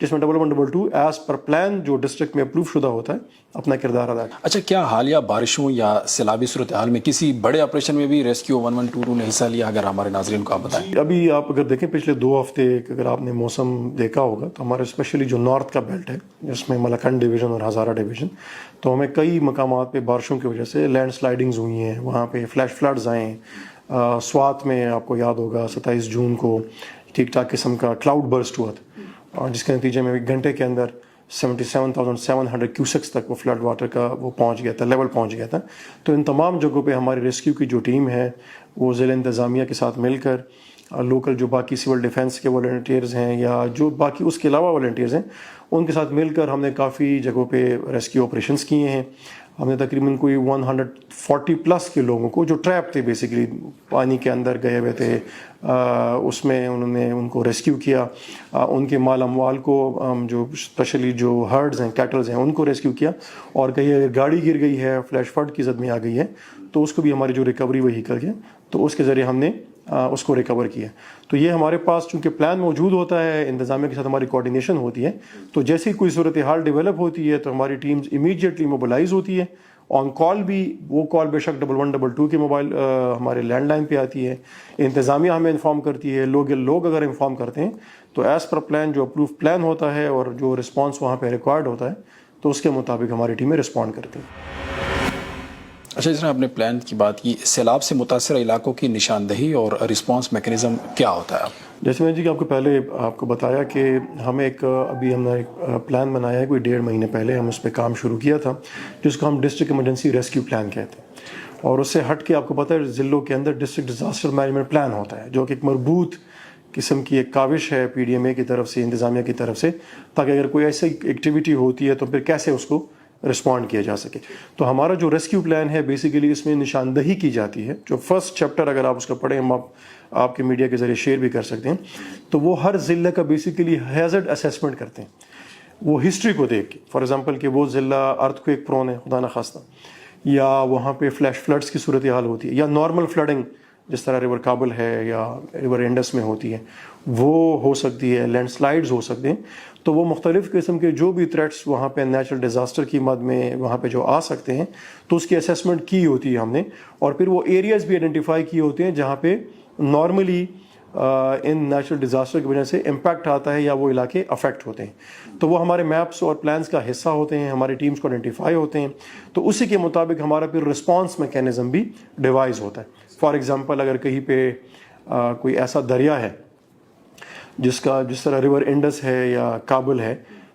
جس میں 1122 as per plan جو ڈسٹرکٹ میں اپروو شدہ ہوتا ہے اپنا کردار ادا کرتا ہے۔ اچھا، کیا حالیہ بارشوں یا سیلابی صورتحال میں کسی بڑے آپریشن میں بھی ریسکیو 1122 نے حصہ لیا؟ اگر ہمارے ناظرین کو آپ بتائیں۔ ابھی آپ اگر دیکھیں پچھلے 2 ہفتے اگر آپ نے موسم دیکھا ہوگا تو ہمارے اسپیشلی جو نارتھ کا بیلٹ ہے جس میں ملکنڈ ڈویژن اور ہزارہ ڈویژن، تو ہمیں کئی مقامات پہ بارشوں کی وجہ سے لینڈ سلائڈنگز ہوئی ہیں، وہاں پہ فلیش فلڈز آئے ہیں۔ سوات میں آپ کو یاد ہوگا 27 جون کو ٹھیک ٹھاک قسم کا کلاؤڈ برسٹ ہوا تھا، جس کے نتیجے میں 1 گھنٹے کے اندر 77,700 کیوسکس تک وہ فلڈ واٹر کا وہ پہنچ گیا تھا، لیول پہنچ گیا تھا۔ تو ان تمام جگہوں پہ ہماری ریسکیو کی جو ٹیم ہے وہ ضلع انتظامیہ کے ساتھ مل کر، لوکل جو باقی سول ڈیفنس کے والنٹیئرز ہیں یا جو باقی اس کے علاوہ والنٹیئرز ہیں ان کے ساتھ مل کر ہم نے کافی جگہوں پہ ریسکیو آپریشنز کیے ہیں۔ ہم نے تقریباً کوئی 140 پلس کے لوگوں کو جو ٹریپ تھے بیسیکلی پانی کے اندر گئے ہوئے تھے، اس میں انہوں نے ان کو ریسکیو کیا، ان کے مال اموال کو جو اسپیشلی جو ہرڈز ہیں کیٹلز ہیں ان کو ریسکیو کیا، اور کہیں اگر گاڑی گر گئی ہے فلیش فلڈ کی زد میں آ گئی ہے تو اس کو بھی ہماری جو ریکوری وہیکل ہے تو اس کے ذریعے ہم نے اس کو ریکور کیا۔ تو یہ ہمارے پاس چونکہ پلان موجود ہوتا ہے، انتظامیہ کے ساتھ ہماری کوارڈینیشن ہوتی ہے، تو جیسے ہی کوئی صورتحال ڈیولپ ہوتی ہے تو ہماری ٹیمز امیڈیٹلی موبلائز ہوتی ہے۔ آن کال بھی وہ کال بے شک 1122 کے موبائل ہمارے لینڈ لائن پہ آتی ہے، انتظامیہ ہمیں انفارم کرتی ہے، لوگ اگر انفارم کرتے ہیں تو ایز پر پلان جو اپروو پلان ہوتا ہے اور جو رسپانس وہاں پہ ریکوائرڈ ہوتا ہے تو اس کے مطابق ہماری ٹیمیں رسپونڈ کرتی ہیں۔ اچھا، جس نے اپنے پلان کی بات کی، سیلاب سے متاثرہ علاقوں کی نشاندہی اور رسپانس میکینزم کیا ہوتا ہے؟ جیسے میں آپ کو پہلے آپ کو بتایا کہ ہمیں ابھی ہم نے ایک پلان بنایا ہے، کوئی 1.5 مہینے پہلے ہم اس پہ کام شروع کیا تھا، جس کو ہم ڈسٹرکٹ ایمرجنسی ریسکیو پلان کہتے ہیں، اور اس سے ہٹ کے آپ کو پتہ ہے ضلعوں کے اندر ڈسٹرکٹ ڈیزاسٹر مینجمنٹ پلان ہوتا ہے، جو کہ ایک مربوط قسم کی ایک کاوش ہے PDMA کی طرف سے، انتظامیہ کی طرف سے، تاکہ اگر کوئی ایسی ایکٹیویٹی ہوتی ہے تو پھر کیسے اس کو رسپونڈ کیا جا سکے۔ تو ہمارا جو ریسکیو پلان ہے بیسیکلی اس میں نشاندہی کی جاتی ہے، جو فرسٹ چیپٹر اگر آپ اس کا پڑھیں، ہم آپ کے میڈیا کے ذریعے شیئر بھی کر سکتے ہیں، تو وہ ہر ضلع کا بیسیکلی ہیزرڈ اسیسمنٹ کرتے ہیں، وہ ہسٹری کو دیکھ کے، فار ایگزامپل کہ وہ ضلع ارتھ کویک پرون ہے خدا نخواستہ، یا وہاں پہ فلیش فلڈس کی صورتحال ہوتی ہے، یا نارمل فلڈنگ جس طرح ریور کابل ہے یا ریور انڈس میں ہوتی ہے وہ ہو سکتی ہے، لینڈ سلائڈز ہو سکتے ہیں، تو وہ مختلف قسم کے جو بھی تھریٹس وہاں پہ نیچرل ڈیزاسٹر کی مد میں وہاں پہ جو آ سکتے ہیں تو اس کی اسیسمنٹ کی ہوتی ہے ہم نے، اور پھر وہ ایریاز بھی آئیڈینٹیفائی کیے ہوتے ہیں جہاں پہ نارملی ان نیچرل ڈیزاسٹر کی وجہ سے امپیکٹ آتا ہے یا وہ علاقے افیکٹ ہوتے ہیں، تو وہ ہمارے میپس اور پلانس کا حصہ ہوتے ہیں، ہماری ٹیمز کو آئیڈینٹیفائی ہوتے ہیں، تو اسی کے مطابق ہمارا پھر رسپانس میکینزم بھی ڈیوائز ہوتا ہے۔ فار ایگزامپل اگر کہیں پہ کوئی ایسا دریا ہے جس طرح ریور انڈس ہے یا کابل ہے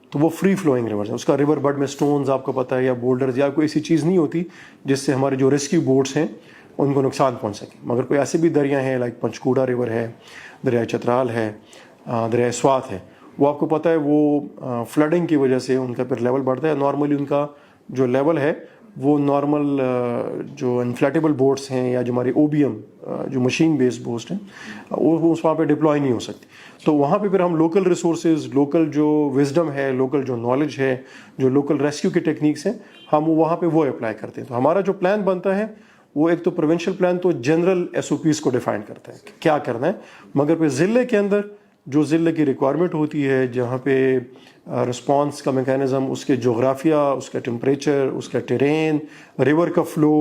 تو وہ فری فلوئنگ ریورز ہے، اس کا ریور بڈ میں سٹونز آپ کو پتہ ہے یا بولڈرز یا کوئی ایسی چیز نہیں ہوتی جس سے ہمارے جو ریسکیو بوٹس ہیں ان کو نقصان پہنچ سکے، مگر کوئی ایسے بھی دریا ہیں لائک پنچکوڑا ریور ہے، دریائے چترال ہے، دریائے سوات ہے، وہ آپ کو پتہ ہے وہ فلڈنگ کی وجہ سے ان کا پھر لیول بڑھتا ہے، نارملی ان کا جو لیول ہے وہ نارمل جو انفلیٹیبل بوٹس ہیں یا جو ہماری OBM جو مشین بیسڈ بوٹس ہیں وہ اس وہاں پہ ڈپلوائے نہیں ہو سکتی، تو وہاں پہ پھر ہم لوکل ریسورسز، لوکل جو وزڈم ہے، لوکل جو نالج ہے، جو لوکل ریسکیو کی ٹیکنیکس ہیں ہم وہاں پہ وہ اپلائی کرتے ہیں۔ تو ہمارا جو پلان بنتا ہے وہ ایک تو پروینشل پلان تو جنرل SOPs کو ڈیفائن کرتا ہے کہ کیا کرنا ہے، مگر پھر ضلع کے اندر جو ضلع کی ریکوائرمنٹ ہوتی ہے جہاں پہ رسپانس کا میکینزم، اس کے جغرافیہ، اس کا ٹمپریچر، اس کا ٹیرین، ریور کا فلو،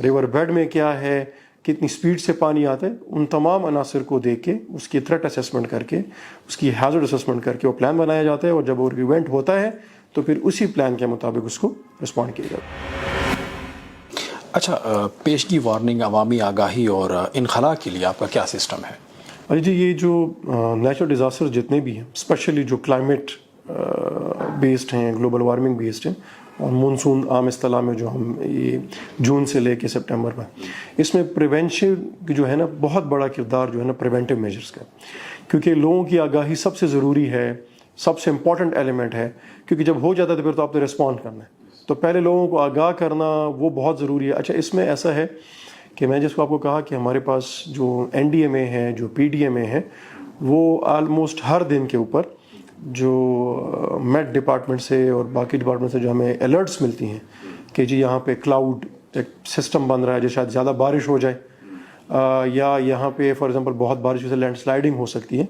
ریور بیڈ میں کیا ہے، کتنی سپیڈ سے پانی آتا ہے، ان تمام عناصر کو دیکھ کے اس کی تھریٹ اسیسمنٹ کر کے اس کی ہیزرڈ اسیسمنٹ کر کے وہ پلان بنایا جاتا ہے، اور جب وہ ایونٹ ہوتا ہے تو پھر اسی پلان کے مطابق اس کو رسپونڈ کیا جاتا ہے۔ اچھا، پیشگی وارننگ، عوامی آگاہی اور انخلاء کے لیے آپ کا کیا سسٹم ہے؟ جی، یہ جو نیچرل ڈیزاسٹر جتنے بھی ہیں اسپیشلی جو کلائمیٹ بیسڈ ہیں، گلوبل وارمنگ بیسڈ ہیں، اور مونسون عام اصطلاح میں جو ہم یہ جون سے لے کے سپٹمبر میں، اس میں پریونشن جو ہے نا بہت بڑا کردار جو ہے نا پریونٹیو میجرز کا، کیونکہ لوگوں کی آگاہی سب سے ضروری ہے، سب سے امپورٹنٹ ایلیمنٹ ہے، کیونکہ جب ہو جاتا ہے تو پھر تو آپ نے رسپونڈ کرنا ہے، تو پہلے لوگوں کو آگاہ کرنا وہ بہت ضروری ہے۔ اچھا، اس میں ایسا ہے کہ میں جس کو آپ کو کہا کہ ہمارے پاس جو NDMA ہے، جو PDMA ہے، وہ آلموسٹ ہر دن کے اوپر جو میٹ ڈپارٹمنٹ سے اور باقی ڈپارٹمنٹ سے جو ہمیں الرٹس ملتی ہیں کہ جی یہاں پہ کلاؤڈ ایک سسٹم بن رہا ہے جو شاید زیادہ بارش ہو جائے، یا یہاں پہ فار ایگزامپل بہت بارش سے لینڈ سلائڈنگ ہو سکتی ہے،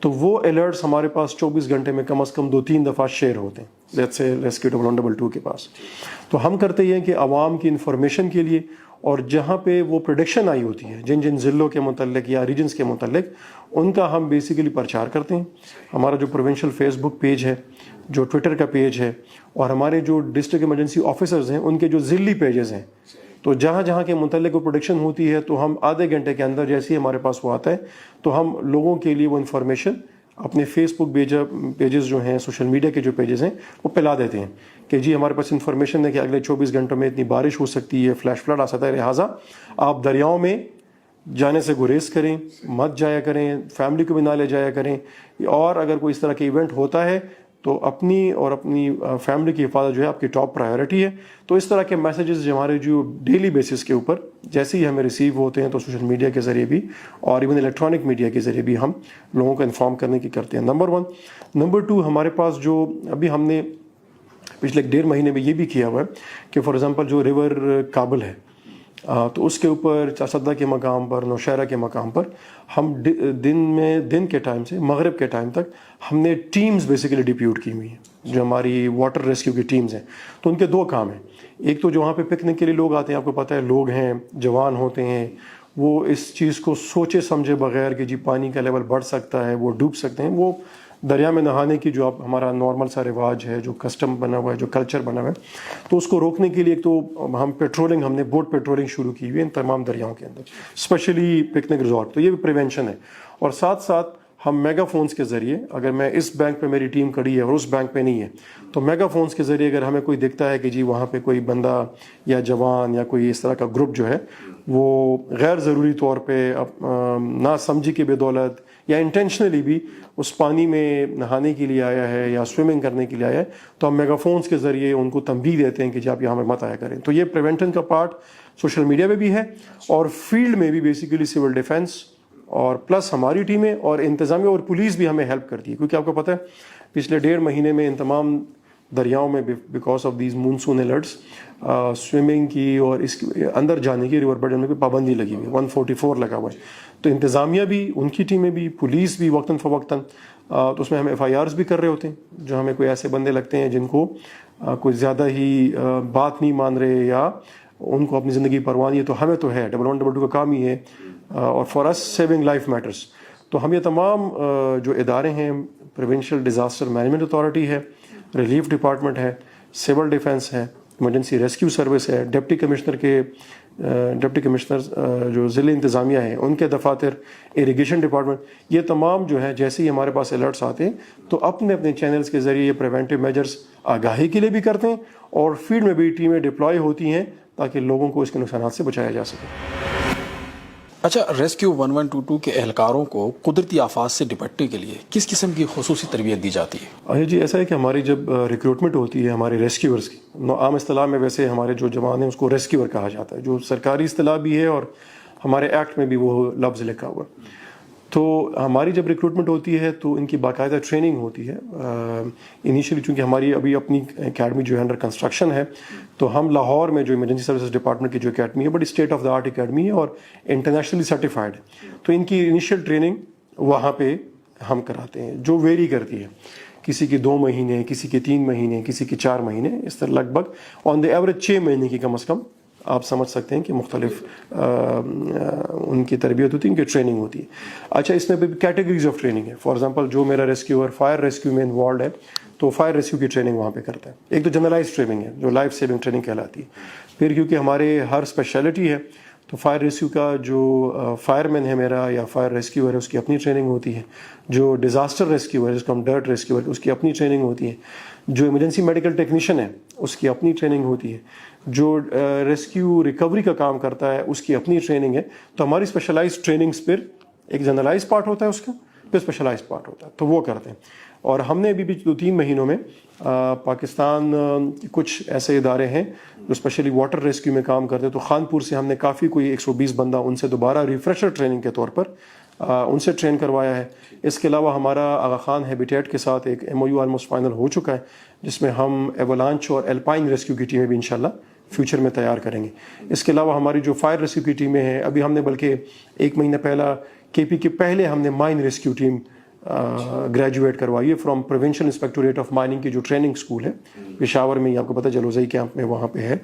تو وہ الرٹس ہمارے پاس 24 گھنٹے میں کم از کم 2-3 دفعہ شیئر ہوتے ہیں لیٹس سے ریسکیو 1122 کے پاس. تو ہم کرتے یہ ہیں کہ عوام کی انفارمیشن کے لیے اور جہاں پہ وہ پریڈکشن آئی ہوتی ہے جن جن ضلعوں کے متعلق یا ریجنز کے متعلق ان کا ہم بیسیکلی پرچار کرتے ہیں. ہمارا جو پروونشل فیس بک پیج ہے, جو ٹویٹر کا پیج ہے, اور ہمارے جو ڈسٹرکٹ ایمرجنسی آفیسرز ہیں ان کے جو ضلعی پیجز ہیں, تو جہاں جہاں کے متعلق وہ پروڈکشن ہوتی ہے تو ہم آدھے گھنٹے کے اندر جیسے ہی ہمارے پاس وہ آتا ہے تو ہم لوگوں کے لیے وہ انفارمیشن اپنے فیس بک پیجز جو ہیں, سوشل میڈیا کے جو پیجز ہیں, وہ پھیلا دیتے ہیں کہ جی ہمارے پاس انفارمیشن ہے کہ اگلے 24 گھنٹوں میں اتنی بارش ہو سکتی ہے, فلیش فلڈ آ سکتا ہے, لہٰذا آپ دریاؤں میں جانے سے گریز کریں, مت جایا کریں, فیملی کو بھی نہ لے جایا کریں, اور اگر کوئی اس طرح کے ایونٹ ہوتا ہے تو اپنی اور اپنی فیملی کی حفاظت جو ہے آپ کی ٹاپ پرائیورٹی ہے. تو اس طرح کے میسیجز جو ہمارے جو ڈیلی بیسس کے اوپر جیسے ہی ہمیں ریسیو ہوتے ہیں تو سوشل میڈیا کے ذریعے بھی اور ایون الیکٹرانک میڈیا کے ذریعے بھی ہم لوگوں کو انفارم کرنے کی کرتے ہیں. نمبر 1. نمبر 2, ہمارے پاس جو ابھی ہم نے پچھلے 1.5 مہینے میں یہ بھی کیا ہوا ہے کہ فار ایگزامپل جو ریور کابل ہے تو اس کے اوپر چارسدہ کے مقام پر, نوشہرہ کے مقام پر ہم دن کے ٹائم سے مغرب کے ٹائم تک ہم نے ٹیمز بیسیکلی ڈپیوٹ کی ہوئی ہیں جو ہماری واٹر ریسکیو کی ٹیمز ہیں. تو ان کے 2 کام ہیں. ایک تو جو وہاں پہ پکنک کے لیے لوگ آتے ہیں, آپ کو پتہ ہے لوگ ہیں جوان ہوتے ہیں, وہ اس چیز کو سوچے سمجھے بغیر کہ جی پانی کا لیول بڑھ سکتا ہے, وہ ڈوب سکتے ہیں, وہ دریا میں نہانے کی جو اب ہمارا نارمل سا رواج ہے, جو کسٹم بنا ہوا ہے, جو کلچر بنا ہوا ہے, تو اس کو روکنے کے لیے ایک تو ہم نے بوٹ پیٹرولنگ شروع کی ہوئی ہے ان تمام دریاؤں کے اندر, اسپیشلی پکنک ریزورٹ. تو یہ بھی پریونشن ہے. اور ساتھ ساتھ ہم میگا فونز کے ذریعے, اگر میں اس بینک پہ میری ٹیم کھڑی ہے اور اس بینک پہ نہیں ہے, تو میگا فونز کے ذریعے اگر ہمیں کوئی دکھتا ہے کہ جی وہاں پہ کوئی بندہ یا جوان یا کوئی اس طرح کا گروپ جو ہے وہ غیر ضروری طور پہ نہ سمجھی کی بدولت یا انٹینشنلی بھی اس پانی میں نہانے کے لیے آیا ہے یا سوئمنگ کرنے کے لیے آیا ہے, تو ہم میگا فونز کے ذریعے ان کو تنبیہ دیتے ہیں کہ جی آپ یہاں پہ مت آیا کریں. تو یہ پریونشن کا پارٹ سوشل میڈیا میں بھی ہے اور فیلڈ میں بھی بیسیکلی سول ڈیفینس اور پلس ہماری ٹیمیں اور انتظامیہ اور پولیس بھی ہمیں ہیلپ کرتی ہے. کیونکہ آپ کو پتہ ہے پچھلے 1.5 مہینے میں ان تمام دریاؤں میں because of these monsoon alerts swimming کی اور اس اندر جانے کی ریور بڈ جانے کی پابندی لگی ہوئی ہے, 144 لگا ہوا ہے. تو انتظامیہ بھی, ان کی ٹیمیں بھی, پولیس بھی وقتاً فوقتاً تو اس میں ہم FIRs بھی کر رہے ہوتے ہیں جو ہمیں کوئی ایسے بندے لگتے ہیں جن کو کوئی زیادہ ہی بات نہیں مان رہے یا ان کو اپنی زندگی پرواہ نہیں ہے. تو ہمیں تو ہے 1122 کا کام ہی ہے اور for us saving life matters. تو ہم یہ تمام جو ادارے ہیں, پروونشل ڈیزاسٹر مینجمنٹ اتھارٹی ہے, ریلیف ڈپارٹمنٹ ہے, سول ڈیفینس ہے, ایمرجنسی ریسکیو سروس ہے, ڈپٹی کمشنر جو ضلع انتظامیہ ہیں ان کے دفاتر, اریگیشن ڈپارٹمنٹ, یہ تمام جو ہے جیسے ہی ہمارے پاس الرٹس آتے ہیں تو اپنے اپنے چینلز کے ذریعے یہ پریونٹیو میجرز آگاہی کے لیے بھی کرتے ہیں اور فیلڈ میں بھی ٹیمیں ڈپلوائے ہوتی ہیں تاکہ لوگوں کو اس کے نقصانات سے بچایا جا سکے. اچھا, ریسکیو 1122 کے اہلکاروں کو قدرتی آفات سے نپٹنے کے لیے کس قسم کی خصوصی تربیت دی جاتی ہے؟ جی ایسا ہے کہ ہماری جب ریکروٹمنٹ ہوتی ہے ہمارے ریسکیورز کی, عام اصطلاح میں ویسے ہمارے جو جوان ہیں اس کو ریسکیور کہا جاتا ہے, جو سرکاری اصطلاح بھی ہے اور ہمارے ایکٹ میں بھی وہ لفظ لکھا ہوا. تو ہماری جب ریکروٹمنٹ ہوتی ہے تو ان کی باقاعدہ ٹریننگ ہوتی ہے. انیشلی چونکہ ہماری ابھی اپنی اکیڈمی جو ہے انڈر کنسٹرکشن ہے, تو ہم لاہور میں جو ایمرجنسی سروسز ڈپارٹمنٹ کی جو اکیڈمی ہے بڑی state of the art academy ہے اور انٹرنیشنلی سرٹیفائڈ ہے. تو ان کی انیشیل ٹریننگ وہاں پہ ہم کراتے ہیں جو ویری کرتی ہے, کسی کی 2 مہینے, کسی کے 3 مہینے, کسی کی 4 مہینے, اس طرح لگ بھگ آن دا ایوریج 6 مہینے کی کم از کم آپ سمجھ سکتے ہیں کہ مختلف ان کی تربیت ہوتی ہے, ان کی ٹریننگ ہوتی ہے. اچھا, اس میں بھی کیٹیگریز آف ٹریننگ ہے. فار ایگزامپل جو میرا ریسکیور فائر ریسکیو میں انوالوڈ ہے تو فائر ریسکیو کی ٹریننگ وہاں پہ کرتا ہے. ایک تو جنرلائز ٹریننگ ہے جو لائف سیونگ ٹریننگ کہلاتی ہے. پھر کیونکہ ہمارے ہر اسپیشلٹی ہے تو فائر ریسکیو کا جو فائر مین ہے میرا یا فائر ریسکیور ہے اس کی اپنی ٹریننگ ہوتی ہے. جو ڈیزاسٹر ریسکیو ہے جس کو ہم ڈرٹ ریسکیو ہے اس کی اپنی ٹریننگ ہوتی ہے. جو ایمرجنسی میڈیکل ٹیکنیشین ہے اس کی اپنی ٹریننگ ہوتی ہے. جو ریسکیو ریکوری کا کام کرتا ہے اس کی اپنی ٹریننگ ہے. تو ہماری اسپیشلائز ٹریننگس پھر ایک جنرلائز پارٹ ہوتا ہے اس کا, پھر اسپیشلائز پارٹ ہوتا ہے, تو وہ کرتے ہیں. اور ہم نے ابھی 2-3 مہینوں میں پاکستان کچھ ایسے ادارے ہیں جو اسپیشلی واٹر ریسکیو میں کام کرتے ہیں. تو خانپور سے ہم نے کافی کوئی 120 بندہ ان سے دوبارہ ریفریشر ٹریننگ کے طور پر ان سے ٹرین کروایا ہے. اس کے علاوہ ہمارا آغا خان ہیبیٹیٹ کے ساتھ ایک MOU آلموسٹ فائنل ہو چکا ہے جس میں ہم ایولانچ اور الپائن ریسکیو کی ٹیمیں بھی انشاءاللہ فیوچر میں تیار کریں گے. اس کے علاوہ ہماری جو فائر ریسکیو کی ٹیمیں ہیں, ابھی ہم نے بلکہ 1 مہینہ پہلا KP کے پہلے ہم نے مائن ریسکیو ٹیم گریجویٹ کروائی ہے فرام پروونشل انسپیکٹوریٹ آف مائننگ کی جو ٹریننگ اسکول ہے پشاور میں ہی، آپ کو پتہ جلوزئی کیمپ میں وہاں پہ ہے،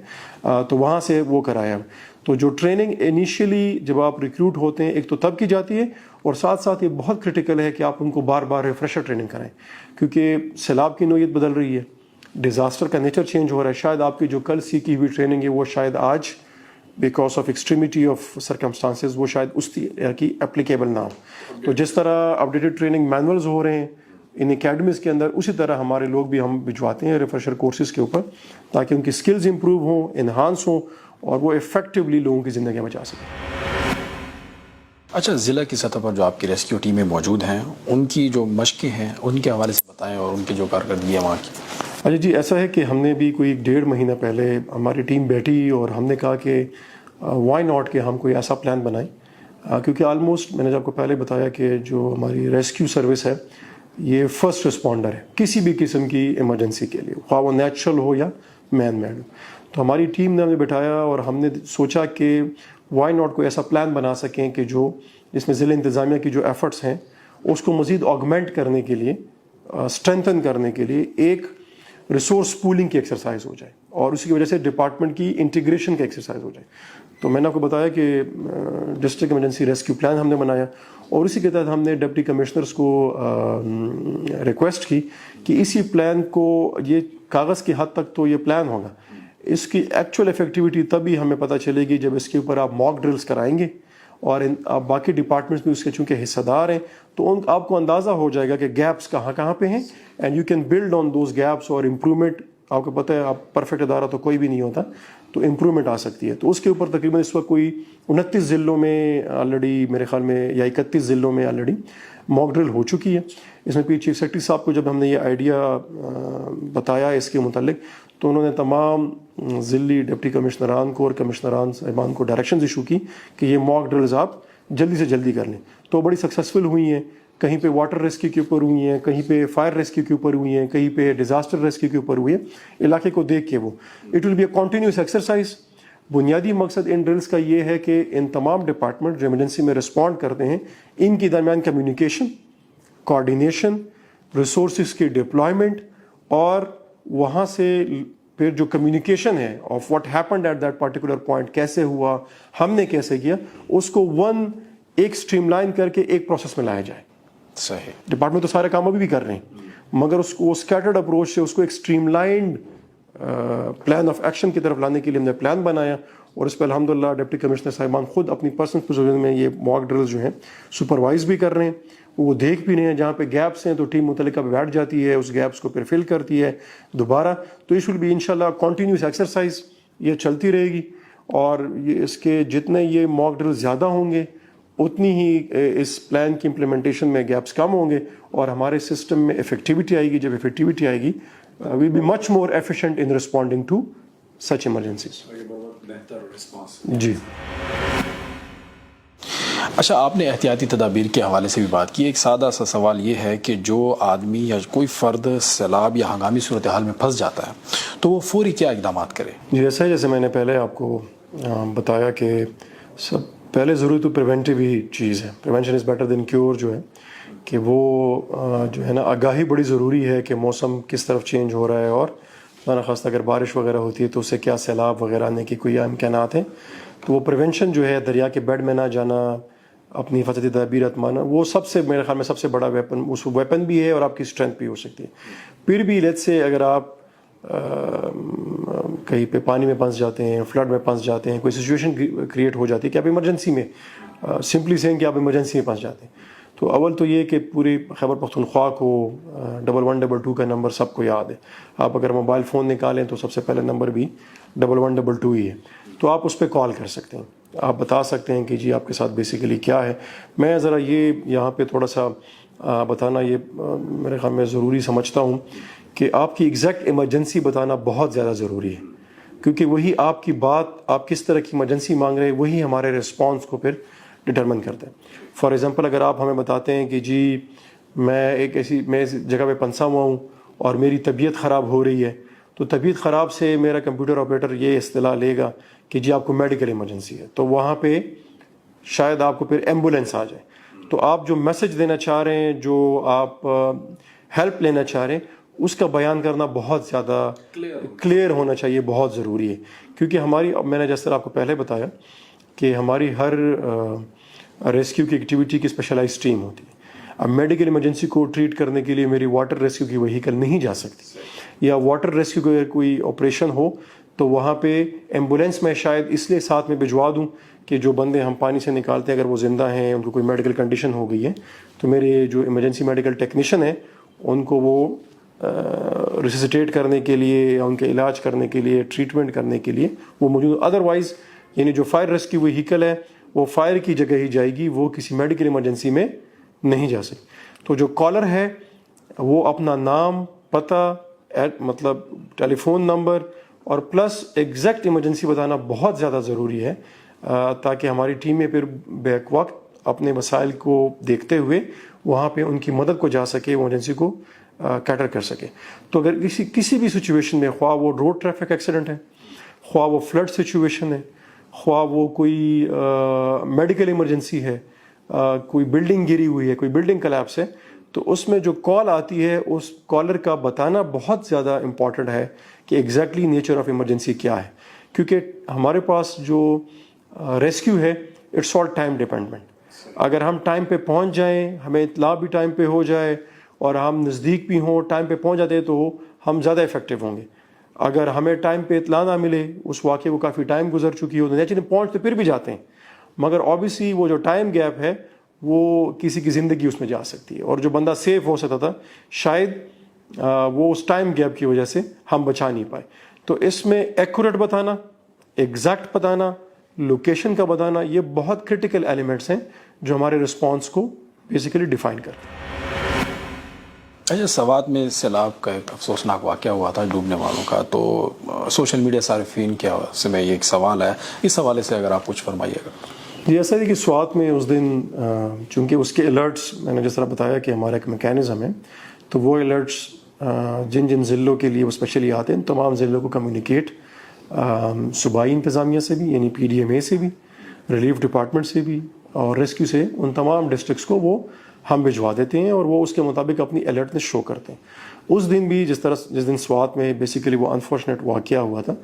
تو وہاں سے وہ کرایا۔ تو جو ٹریننگ انیشیلی جب آپ ریکروٹ ہوتے ہیں ایک تو تب کی جاتی ہے، اور ساتھ ساتھ یہ بہت کرٹیکل ہے کہ آپ ان کو بار بار ریفریشر ٹریننگ کرائیں، کیونکہ سیلاب کی نوعیت بدل رہی ہے، ڈیزاسٹر کا نیچر چینج ہو رہا ہے، شاید آپ کی جو کل سیکھی ہوئی ٹریننگ ہے وہ شاید آج بیکاز آف ایکسٹریمیٹی آف سرکمسٹانسز وہ شاید اس طرح کی اپلیکیبل نہ ہو۔ تو جس طرح اپڈیٹڈ ٹریننگ مینولز ہو رہے ہیں ان اکیڈمیز کے اندر، اسی طرح ہمارے لوگ بھی ہم بھجواتے ہیں ریفریشر کورسز کے اوپر، تاکہ ان کی سکلز امپروو ہوں، انہانس ہوں، اور وہ افیکٹولی لوگوں کی زندگیاں بچا سکیں۔ اچھا، ضلع کی سطح پر جو آپ کی ریسکیو ٹیمیں موجود ہیں ان کی جو مشقیں ہیں ان کے حوالے سے بتائیں، اور ان کی جو کارکردگی ہے وہاں کی۔ اچھا جی، ایسا ہے کہ ہم نے بھی کوئی 1.5 مہینہ پہلے ہماری ٹیم بیٹھی اور ہم نے کہا کہ وائی ناٹ کہ ہم کوئی ایسا پلان بنائیں، کیونکہ آلموسٹ میں نے جو آپ کو پہلے بتایا کہ جو ہماری ریسکیو سروس ہے یہ فرسٹ رسپونڈر ہے کسی بھی قسم کی ایمرجنسی کے لیے، خواہ وہ نیچرل ہو یا مین میڈ ہو۔ تو ہماری ٹیم نے ہمیں بٹھایا اور ہم نے سوچا کہ وائی ناٹ کوئی ایسا پلان بنا سکیں کہ جو جس میں ضلع انتظامیہ کی جو ایفرٹس ہیں اس کو مزید آگمنٹ کرنے کے لیے، اسٹرینتھن کرنے کے لیے ایک ریسورس پولنگ کی ایکسرسائز ہو جائے، اور اسی کی وجہ سے ڈپارٹمنٹ کی انٹیگریشن کا ایکسرسائز ہو جائے۔ تو میں نے آپ کو بتایا کہ ڈسٹرکٹ ایمرجنسی ریسکیو پلان ہم نے بنایا، اور اسی کے تحت ہم نے ڈپٹی کمشنرز کو ریکویسٹ کی کہ اسی پلان کو، یہ کاغذ کی حد تک تو یہ پلان ہوگا، اس کی ایکچوئل افیکٹیوٹی تبھی ہمیں پتہ چلے گی جب اس کے اوپر آپ موک ڈرلز کرائیں گے، اور آپ باقی ڈپارٹمنٹس بھی اس کے چونکہ حصہ دار ہیں تو آپ کو اندازہ ہو جائے گا کہ گیپس کہاں کہاں پہ ہیں، and you can build on those gaps, اور امپرومنٹ آپ کو پتہ ہے آپ پرفیکٹ ادارہ تو کوئی بھی نہیں ہوتا، تو امپرومنٹ آ سکتی ہے۔ تو اس کے اوپر تقریباً اس وقت کوئی 29 ضلعوں میں آلریڈی میرے خیال میں یا 31 ضلعوں میں آلریڈی موک ڈرل ہو چکی ہے۔ اس میں پی چیف سیکرٹری صاحب کو جب ہم نے یہ آئیڈیا بتایا اس کے متعلق، تو انہوں نے تمام ضلعی ڈپٹی کمشنران کو اور کمشنران صاحبان کو ڈائریکشنز ایشو کی کہ یہ موک ڈرلز آپ جلدی سے جلدی کر لیں۔ تو بڑی سکسیزفل ہوئی ہیں، کہیں پہ واٹر ریسکیو کے اوپر ہوئی ہیں، کہیں پہ فائر ریسکیو کے اوپر ہوئی ہیں، کہیں پہ ڈیزاسٹر ریسکیو کے اوپر ہوئی ہیں، علاقے کو دیکھ کے وہ it will be a continuous exercise. بنیادی مقصد ان ڈرلز کا یہ ہے کہ ان تمام ڈپارٹمنٹ جو ایمرجنسی میں رسپونڈ کرتے ہیں ان کی درمیان کمیونیکیشن، کوآرڈینیشن، ریسورسز کی ڈپلائمنٹ، اور وہاں سے پھر جو کمیونیکیشن ہے of what happened at that particular point, کیسے ہوا، ہم نے کیسے کیا، اس کو ایک اسٹریم لائن کر کے ایک پروسیس میں لایا جائے۔ صحیح، ڈپارٹمنٹ تو سارے کام ابھی بھی کر رہے ہیں، مگر اس کو اسکیٹرڈ اپروچ سے اس کو ایک stream lined plan of action کی طرف لانے کے لیے ہم نے پلان بنایا، اور اس پہ الحمدللہ ڈپٹی کمشنر صاحبان خود اپنی پرسنل پوزیشن میں یہ موک ڈرلز جو ہیں سپروائز بھی کر رہے ہیں، وہ دیکھ بھی رہے ہیں، جہاں پہ گیپس ہیں تو ٹیم متعلقہ پہ بیٹھ جاتی ہے، اس گیپس کو پھر فل کرتی ہے دوبارہ۔ تو اس ول بی انشاءاللہ کنٹینیوس ایکسرسائز، یہ چلتی رہے گی، اور یہ اس کے جتنے یہ موک ڈرل زیادہ ہوں گے اتنی ہی اس پلان کی امپلیمنٹیشن میں گیپس کم ہوں گے، اور ہمارے سسٹم میں افیکٹیوٹی آئے گی۔ جب افیکٹیوٹی آئے گی will be much more efficient in responding to such emergencies. جی اچھا، آپ نے احتیاطی تدابیر کے حوالے سے بھی بات کی۔ ایک سادہ سا سوال یہ ہے کہ جو آدمی یا کوئی فرد سیلاب یا ہنگامی صورتحال میں پھنس جاتا ہے تو وہ فوری کیا اقدامات کرے؟ جیسے میں نے پہلے آپ کو بتایا کہ سب پہلے ضروری تو پریونٹیو ہی چیز ہے، prevention is better than cure, جو ہے کہ وہ جو ہے نا آگاہی بڑی ضروری ہے کہ موسم کس طرف چینج ہو رہا ہے، اور خدا نخواستہ اگر بارش وغیرہ ہوتی ہے تو اس سے کیا سیلاب وغیرہ آنے کی کوئی امکانات ہیں۔ تو وہ پریونشن جو ہے، دریا کے بیڈ میں نہ جانا، اپنی حفاظتی تدابیر اپنانا، وہ سب سے میرے خیال میں سب سے بڑا ویپن، اس ویپن بھی ہے اور آپ کی اسٹرینتھ بھی ہو سکتی ہے۔ پھر بھی لیٹ سے اگر آپ کہیں پہ پانی میں پھنس جاتے ہیں، فلڈ میں پھنس جاتے ہیں، کوئی سچویشن کریٹ ہو جاتی ہے کہ آپ ایمرجنسی میں سمپلی سینگ کہ آپ ایمرجنسی میں پھنس جاتے ہیں، تو اول تو یہ کہ پوری خیبر پختونخوا کو 1122 کا نمبر سب کو یاد ہے۔ آپ اگر موبائل فون نکالیں تو سب سے پہلا نمبر بھی 1122 ہی ہے، تو آپ اس پہ کال کر سکتے ہیں، آپ بتا سکتے ہیں کہ جی آپ کے ساتھ بیسیکلی کیا ہے۔ میں ذرا یہ یہاں پہ تھوڑا سا بتانا یہ میرے خیال میں ضروری سمجھتا ہوں کہ آپ کی ایگزیکٹ ایمرجنسی بتانا بہت زیادہ ضروری ہے، کیونکہ وہی آپ کی بات، آپ کس طرح کی ایمرجنسی مانگ رہے ہیں، وہی ہمارے رسپانس کو پھر ڈٹرمن کرتا ہے۔ فار ایگزامپل اگر آپ ہمیں بتاتے ہیں کہ جی میں اس جگہ پہ پھنسا ہوا ہوں اور میری طبیعت خراب ہو رہی ہے، تو طبیعت خراب سے میرا کمپیوٹر آپریٹر یہ اصطلاح لے گا کہ جی آپ کو میڈیکل ایمرجنسی ہے، تو وہاں پہ شاید آپ کو پھر ایمبولینس آ جائے۔ تو آپ جو میسج دینا چاہ رہے ہیں, جو آپ ہیلپ لینا چاہ رہے ہیں, اس کا بیان کرنا بہت زیادہ کلیئر ہونا چاہیے, بہت ضروری ہے. کیونکہ ہماری, میں نے جس طرح آپ کو پہلے بتایا کہ ہماری ہر ریسکیو کی ایکٹیویٹی کی اسپیشلائز ٹیم ہوتی ہے. اب میڈیکل ایمرجنسی کو ٹریٹ کرنے کے لیے میری واٹر ریسکیو کی وہیکل نہیں جا سکتی, یا واٹر ریسکیو کا اگر کوئی آپریشن ہو تو وہاں پہ ایمبولینس میں شاید اس لیے ساتھ میں بھجوا دوں کہ جو بندے ہم پانی سے نکالتے ہیں اگر وہ زندہ ہیں, ان کو کوئی میڈیکل کنڈیشن ہو گئی ہے, تو میرے جو ایمرجنسی میڈیکل ٹیکنیشین ہیں ان کو وہ ریسسیٹیٹ کرنے کے لیے یا ان کے علاج کرنے کے لیے, ٹریٹمنٹ کرنے کے لیے وہ موجود. ادروائز یعنی جو فائر ریسکیو وہیکل ہے وہ فائر کی جگہ ہی جائے گی, وہ کسی میڈیکل ایمرجنسی میں نہیں جا سکتی. تو جو کالر ہے وہ اپنا نام, پتہ, مطلب ٹیلی فون نمبر اور پلس ایگزیکٹ ایمرجنسی بتانا بہت زیادہ ضروری ہے, تاکہ ہماری ٹیمیں پھر بیک وقت اپنے مسائل کو دیکھتے ہوئے وہاں پہ ان کی مدد کو جا سکے, ایمرجنسی کو کیٹر کر سکے. تو اگر کسی بھی سچویشن میں, خواہ وہ روڈ ٹریفک ایکسیڈنٹ ہے, خواہ وہ فلڈ سچویشن ہے, خواہ وہ کوئی میڈیکل ایمرجنسی ہے, کوئی بلڈنگ گری ہوئی ہے, کوئی بلڈنگ کلیپس ہے, تو اس میں جو کال آتی ہے اس کالر کا بتانا بہت زیادہ امپورٹنٹ ہے کہ ایگزیکٹلی نیچر آف ایمرجنسی کیا ہے. کیونکہ ہمارے پاس جو ریسکیو ہے اٹس آل ٹائم ڈیپینڈنٹ. اگر ہم ٹائم پہ پہنچ جائیں, ہمیں اطلاع بھی ٹائم پہ ہو جائے اور ہم نزدیک بھی ہوں, ٹائم پہ پہنچ جاتے ہیں, تو ہم زیادہ افیکٹو ہوں گے. اگر ہمیں ٹائم پہ اطلاع نہ ملے, اس واقعے کو کافی ٹائم گزر چکی ہو, تو نیچرلی پہنچ تو پھر بھی جاتے ہیں, مگر اوبیسلی وہ جو ٹائم گیپ ہے وہ کسی کی زندگی اس میں جا سکتی ہے, اور جو بندہ سیف ہو سکتا تھا شاید وہ اس ٹائم گیپ کی وجہ سے ہم بچا نہیں پائے. تو اس میں ایکوریٹ بتانا, ایگزیکٹ بتانا, لوکیشن کا بتانا, یہ بہت کرٹیکل ایلیمنٹس ہیں جو ہمارے رسپانس کو بیسیکلی ڈیفائن کرتے ہیں. اچھا, سوات میں سیلاب کا ایک افسوسناک واقعہ ہوا تھا ڈوبنے والوں کا, تو سوشل میڈیا صارفین کیا سے میں یہ ایک سوال ہے, اس حوالے سے اگر آپ کچھ فرمائیے گا. جی, ایسا ہے کہ سوات میں اس دن چونکہ اس کے الرٹس, میں نے جس طرح بتایا کہ ہمارا ایک میکینزم ہے, تو وہ الرٹس جن جن ضلعوں کے لیے وہ اسپیشلی آتے ہیں, تمام ضلعوں کو کمیونیکیٹ صوبائی انتظامیہ سے بھی, یعنی PDMA سے بھی, ریلیف ڈپارٹمنٹ سے بھی اور ریسکیو سے, ان تمام ڈسٹرکٹس کو وہ ہم بھجوا دیتے ہیں اور وہ اس کے مطابق اپنی الرٹنس شو کرتے ہیں. اس دن بھی جس دن سوات میں بیسیکلی وہ انفارچونیٹ واقعہ ہوا تھا,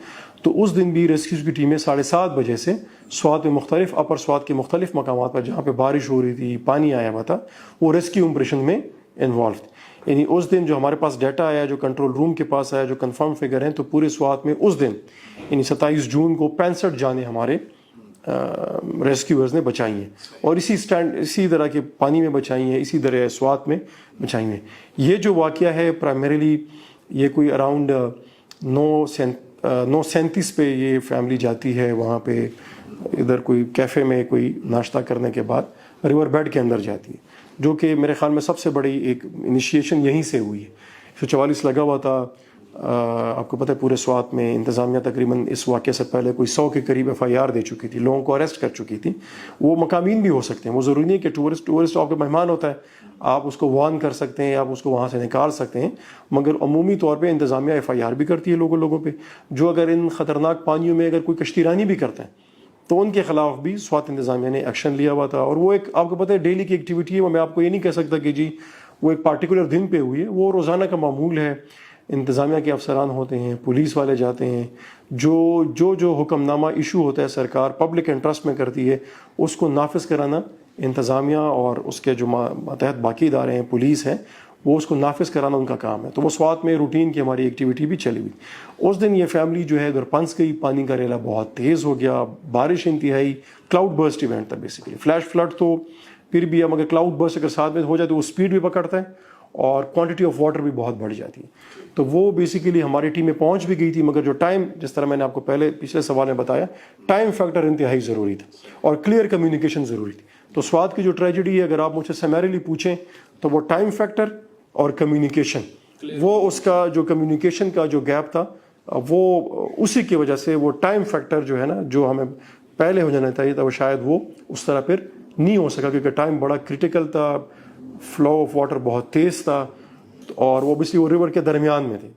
تو اس دن بھی ریسکیو کی ٹیمیں 7:30 بجے سے سوات میں مختلف اپر سوات کے مختلف مقامات پر جہاں پہ بارش ہو رہی تھی, پانی آیا ہوا تھا, وہ ریسکیو آپریشن میں انوالو تھے. یعنی اس دن جو ہمارے پاس ڈیٹا آیا, جو کنٹرول روم کے پاس آیا, جو کنفرم فگر ہیں, تو پورے سوات میں اس دن یعنی 27 جون کو 65 جانیں ہمارے ریسکیورز نے بچائی ہیں, اور اسی طرح کے پانی میں بچائی ہیں, اسی طرح سوات میں بچائی ہیں. یہ جو واقعہ ہے پرائمریلی یہ کوئی اراؤنڈ 9:37 پہ یہ فیملی جاتی ہے وہاں پہ, ادھر کوئی کیفے میں کوئی ناشتہ کرنے کے بعد ریور بیڈ کے اندر جاتی ہے, جو کہ میرے خیال میں سب سے بڑی ایک انیشیشن یہیں سے ہوئی ہے. 144 لگا ہوا تھا, آپ کو پتہ ہے پورے سوات میں انتظامیہ تقریباً اس واقعے سے پہلے کوئی 100 کے قریب FIR دے چکی تھی, لوگوں کو اریسٹ کر چکی تھی. وہ مقامین بھی ہو سکتے ہیں, وہ ضروری نہیں کہ ٹورسٹ آپ کا مہمان ہوتا ہے, آپ اس کو وارن کر سکتے ہیں, آپ اس کو وہاں سے نکال سکتے ہیں, مگر عمومی طور پہ انتظامیہ FIR بھی کرتی ہے لوگوں پہ, جو اگر ان خطرناک پانیوں میں اگر کوئی کشتی رانی بھی کرتے ہیں تو ان کے خلاف بھی سوات انتظامیہ نے ایکشن لیا ہوا تھا. اور وہ ایک آپ کو پتہ ہے ڈیلی کی ایکٹیویٹی ہے, میں آپ کو یہ نہیں کہہ سکتا کہ جی وہ ایک پارٹیکولر دن پہ ہوئی ہے, وہ روزانہ کا معمول ہے. انتظامیہ کے افسران ہوتے ہیں, پولیس والے جاتے ہیں, جو حکم نامہ ایشو ہوتا ہے سرکار پبلک انٹرسٹ میں کرتی ہے, اس کو نافذ کرانا انتظامیہ اور اس کے جو ماتحت باقی ادارے ہیں, پولیس ہے, وہ اس کو نافذ کرانا ان کا کام ہے. تو وہ سوات میں روٹین کی ہماری ایکٹیویٹی بھی چلی ہوئی. اس دن یہ فیملی جو ہے ادھر پنس گئی, پانی کا ریلا بہت تیز ہو گیا, بارش انتہائی, کلاؤڈ برسٹ ایونٹ تھا بیسیکلی. فلیش فلڈ تو پھر بھی ہے, مگر کلاؤڈ برسٹ اگر ساتھ میں ہو جائے تو وہ اسپیڈ بھی پکڑتا ہے اور کوانٹٹی آف واٹر بھی بہت بڑھ جاتی ہے. تو وہ بیسیکلی ہماری ٹیم میں پہنچ بھی گئی تھی, مگر جو ٹائم, جس طرح میں نے آپ کو پچھلے سوال میں بتایا, ٹائم فیکٹر انتہائی ضروری تھا اور کلیئر کمیونیکیشن ضروری تھی. تو سوات کی جو ٹریجڈی ہے اگر آپ مجھ سے سمیریلی پوچھیں تو وہ ٹائم فیکٹر اور کمیونیکیشن, وہ اس کا جو کمیونیکیشن کا جو گیپ تھا, وہ اسی کی وجہ سے وہ ٹائم فیکٹر جو ہے نا, جو ہمیں پہلے ہو جانا چاہیے تھا, وہ شاید وہ اس طرح پھر نہیں ہو سکا, کیونکہ ٹائم بڑا کرٹیکل تھا, فلو آف واٹر بہت تیز تھا, اور وہ بھی وہ ریور کے درمیان میں تھے.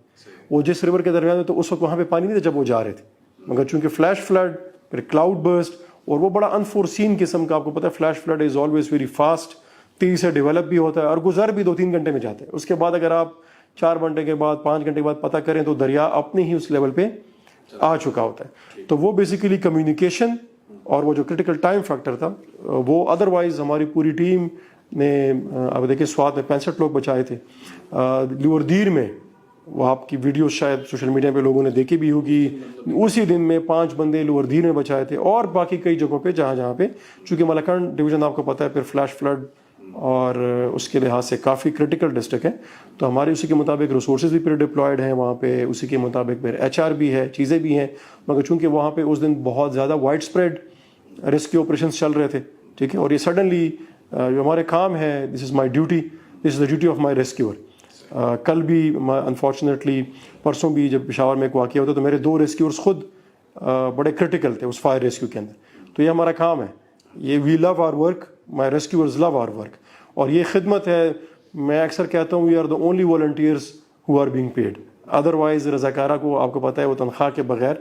وہ جس ریور کے درمیان میں, تو اس وقت وہاں پہ پانی نہیں تھا جب وہ جا رہے تھے, مگر چونکہ فلیش فلڈ, پھر کلاؤڈ برسٹ, اور وہ بڑا انفورسین قسم کا, آپ کو پتہ ہے flash flood is always very fast, تیزی سے ڈیولپ بھی ہوتا ہے اور گزر بھی 2-3 گھنٹے میں جاتے ہیں. اس کے بعد اگر آپ 4 گھنٹے کے بعد 5 گھنٹے کے بعد پتہ کریں تو دریا اپنے ہی اس لیول پہ آ چکا ہوتا ہے. تو وہ بیسیکلی کمیونیکیشن اور وہ جو کرٹیکل ٹائم فیکٹر تھا وہ ادروائز ہماری پوری ٹیم نے اب دیکھیں سوات میں 65 لوگ بچائے تھے. لیور دیر میں وہ آپ کی ویڈیو شاید سوشل میڈیا پہ لوگوں نے دیکھی بھی ہوگی, اسی دن میں 5 بندے لیور دیر میں بچائے تھے, اور باقی کئی جگہوں پہ جہاں پہ چونکہ ملکنڈ ڈویژن آپ کو پتہ ہے پھر فلیش فلڈ اور اس کے لحاظ سے کافی کرٹیکل ڈسٹرکٹ ہے, تو ہمارے اسی کے مطابق ریسورسز بھی پھر ڈپلائڈ ہیں وہاں پہ, اسی کے مطابق پھر HR بھی ہے, چیزیں بھی ہیں, مگر چونکہ وہاں پہ اس دن بہت زیادہ وائڈ اسپریڈ ریسکیو آپریشنس چل رہے تھے, ٹھیک ہے, اور یہ سڈنلی جو ہمارے کام ہے, this is my duty, this is the duty of my rescuer. کل بھی انفارچونیٹلی پرسوں بھی جب پشاور میں ایک واقعہ ہوتا تو میرے 2 ریسکیورس خود بڑے کرٹیکل تھے اس فائر ریسکیو کے اندر. تو یہ ہمارا کام ہے, یہ we love our work, my rescuers love our work, اور یہ خدمت ہے. میں اکثر کہتا ہوں we are the only volunteers who are being paid, otherwise رضاکارہ کو آپ کو پتہ ہے وہ تنخواہ کے بغیر